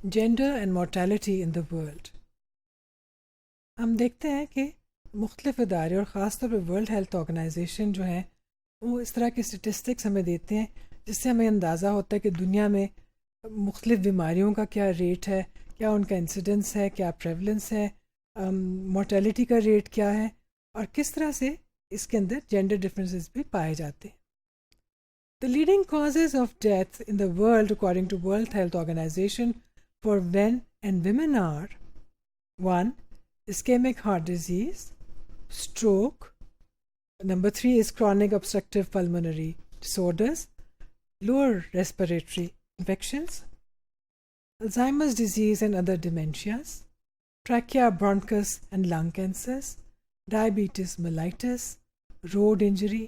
Gender and mortality in the world. हम देखते हैं कि मुख्तलिफ इदारे और ख़ास तौर पर वर्ल्ड हेल्थ ऑर्गेनाइजेशन जो है वो इस तरह की स्टेटिस्टिक्स हमें देते हैं जिससे हमें अंदाज़ा होता है कि दुनिया में मुख्तलिफ बीमारियों का क्या रेट है, क्या उनका इंसिडेंस है, क्या प्रेवलेंस है, मोर्टेलिटी का रेट क्या है और किस तरह से इसके अंदर जेंडर डिफरेंसेस भी पाए जाते हैं। The leading causes of death in the world according to World Health Organization for men and women are 1. Ischemic heart disease, stroke. Number 3 is chronic obstructive pulmonary disorders, lower respiratory infections, Alzheimer's disease and other dementias, trachea, bronchus and lung cancers, diabetes mellitus, road injury,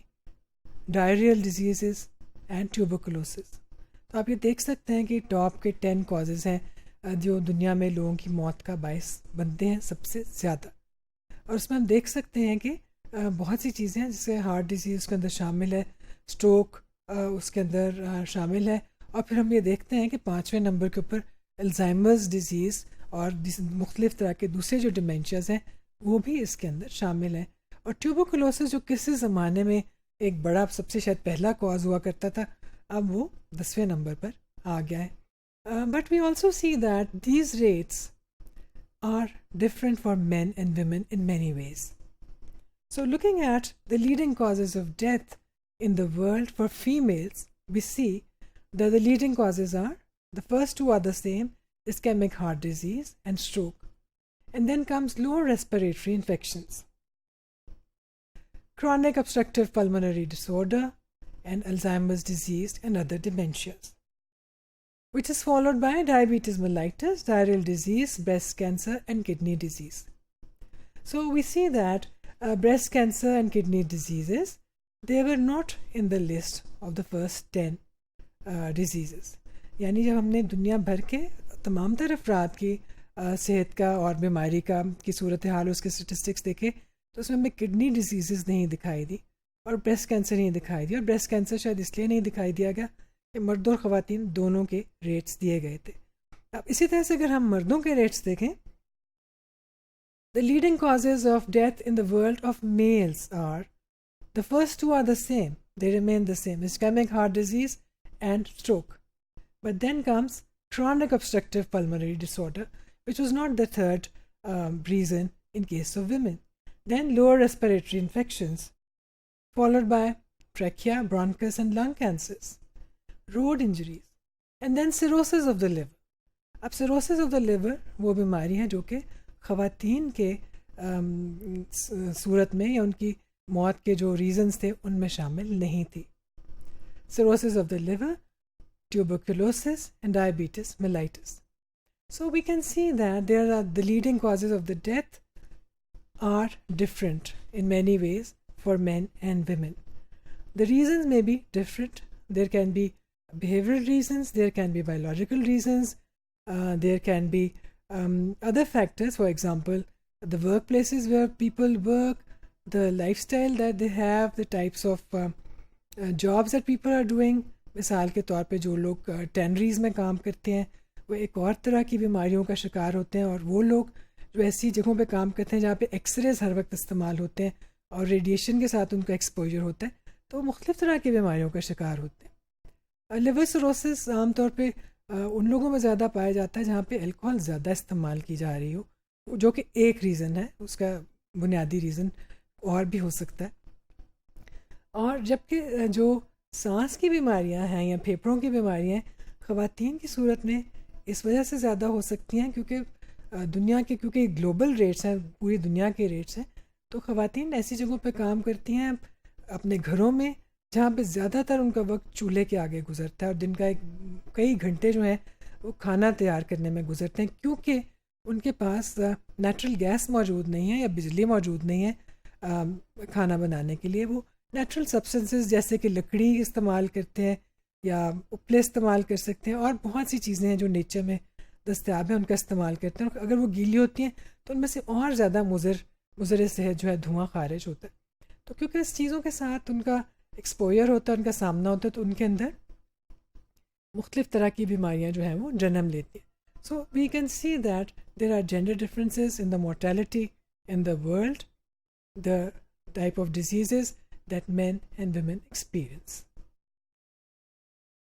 diarrheal diseases and tuberculosis. तो आप ये देख सकते हैं कि top के 10 causes हैं जो दुनिया में लोगों की मौत का बायस बनते हैं सबसे ज़्यादा। और उसमें हम देख सकते हैं कि बहुत सी चीज़ें हैं जैसे हार्ट डिजीज़ उसके अंदर शामिल है, स्ट्रोक उसके अंदर शामिल है, और फिर हम ये देखते हैं कि 5वें नंबर के ऊपर अल्जाइमर्स डिजीज़ और मुख्तलिफ़ तरह के दूसरे जो डिमेंशियाज हैं वो भी इसके अंदर शामिल हैं। और ट्यूबरकुलोसिस जो किसी ज़माने में एक बड़ा सबसे शायद पहला कॉज हुआ करता था, अब वो 10वें नंबर पर आ गया है। But we also see that these rates are different for men and women in many ways. So looking at the leading causes of death in the world for females we see that the leading causes are the first two are the same, ischemic heart disease and stroke, and then comes lower respiratory infections, chronic obstructive pulmonary disorder, and Alzheimer's disease and other dementias, which is followed by diabetes mellitus, diarrheal disease, breast cancer, and kidney disease. So we see that breast cancer and kidney diseases, they were not in the list of the first 10 diseases. यानी जब हमने दुनिया भर के तमाम तर अफराद की सेहत का और बीमारी का की सूरत हाल उसके स्टेटिस्टिक्स देखे तो उसमें हमें किडनी डिजीज़ नहीं दिखाई दी और ब्रेस्ट कैंसर नहीं दिखाई दी। और ब्रेस्ट कैंसर शायद इसलिए नहीं दिखाई दिया गया कि मर्द और ख़वातीन दोनों के रेट्स दिए गए थे। अब इसी तरह से अगर हम मर्दों के रेट्स देखें, the leading causes of death in the world of males are the first two are the same, they remain the same, ischemic heart disease and stroke. But then comes chronic obstructive pulmonary disorder, which was not the third reason in case of women. Then lower respiratory infections, followed by trachea, bronchus and lung cancers, road injuries, and then cirrhosis of the liver. अब cirrhosis of the liver वो बीमारी है जो कि ख़वातीन के सूरत में या उनकी मौत के जो रीजंस थे उनमें शामिल नहीं थी। cirrhosis of the liver, tuberculosis and diabetes mellitus. So we can see that there are the leading causes of the death are different in many ways for men and women. The reasons may be different. There can be behavioral reasons, there can be biological reasons, there can be other factors, for example, the workplaces where people work, the lifestyle that they have, the types of jobs that people are doing. मिसाल के तौर पे जो लोग tanneries में काम करते हैं वो एक और तरह की बीमारियों का शिकार होते हैं, और वो लोग जो ऐसी जगहों पे काम करते हैं जहाँ पे एक्सरेज हर वक्त इस्तेमाल होते हैं और रेडिएशन के साथ उनका एक्सपोजर होता है तो वो मुख्तलिफ तरह की बीमारियों का शिकार होते हैं। लिवर सिरोसिस आमतौर पे उन लोगों में ज़्यादा पाया जाता है जहाँ पे अल्कोहल ज़्यादा इस्तेमाल की जा रही हो, जो कि एक रीज़न है, उसका बुनियादी रीज़न और भी हो सकता है। और जबकि जो सांस की बीमारियां हैं या फेफड़ों की बीमारियां ख़वातीन की सूरत में इस वजह से ज़्यादा हो सकती हैं क्योंकि दुनिया के क्योंकि ग्लोबल रेट्स हैं, पूरी दुनिया के रेट्स हैं, तो ख़वातीन ऐसी जगहों पे काम करती हैं अपने घरों में जहाँ पे ज़्यादातर उनका वक्त चूल्हे के आगे गुजरता है और दिन का कई घंटे जो हैं वो खाना तैयार करने में गुजरते हैं क्योंकि उनके पास नेचुरल गैस मौजूद नहीं है या बिजली मौजूद नहीं है खाना बनाने के लिए। वो नेचुरल सब्सटेंसेस जैसे कि लकड़ी इस्तेमाल करते हैं या उपले इस्तेमाल कर सकते हैं और बहुत सी चीज़ें हैं जो नेचर में दस्तयाब हैं उनका इस्तेमाल करते हैं, और अगर वो गीली होती हैं तो उनमें से और ज़्यादा मुज़र सेहत जो है धुआं खारिज होता है। तो क्योंकि इस चीज़ों के साथ उनका एक्सपोजर होता है, उनका सामना होता है, तो उनके अंदर मुख्तलिफ़ तरह की बीमारियाँ जो हैं वो जन्म लेती हैं। So we can see that there are gender differences in the mortality in the world, the type of diseases that men and women experience.